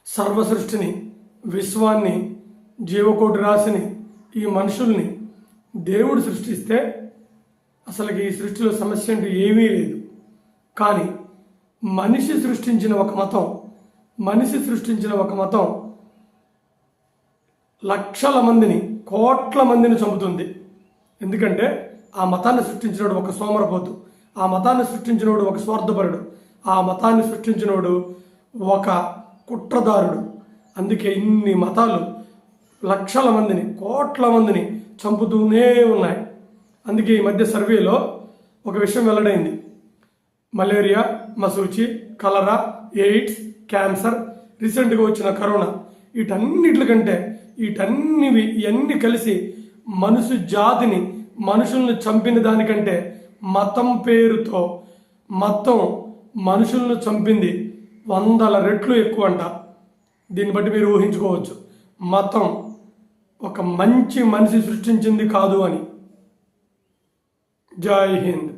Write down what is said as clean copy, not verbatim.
సర్వ సృష్టిని, విశ్వాన్ని, జీవకోటి రాశిని, ఈ మనుషుల్ని దేవుడు సృష్టిస్తే అసలుకి ఈ సృష్టిలో సమస్య అంటూ ఏమీ లేదు. కానీ మనిషి సృష్టించిన ఒక మతం లక్షల మందిని, కోట్ల మందిని చంపుతుంది. ఎందుకంటే ఆ మతాన్ని సృష్టించినోడు ఒక సోమరపోతు, ఆ మతాన్ని సృష్టించినోడు ఒక స్వార్థపరుడు, ఆ మతాన్ని సృష్టించినోడు ఒక కుట్రదారుడు. అందుకే ఇన్ని మతాలు లక్షల మందిని, కోట్ల మందిని చంపుతూనే ఉన్నాయి. అందుకే ఈ మధ్య సర్వేలో ఒక విషయం వెల్లడైంది. మలేరియా, మసూచి, కలరా, ఎయిడ్స్, క్యాన్సర్, రీసెంట్గా వచ్చిన కరోనా, ఇవన్నీ కలిసి జాతిని, మనుషుల్ని చంపిన దానికంటే మతం పేరుతో మనుషులను చంపింది 100 రెట్లు ఎక్కువ అంట. దీన్ని బట్టి మీరు ఊహించుకోవచ్చు మతం ఒక మంచి మనిషి సృష్టించింది కాదు అని. జై హింద్.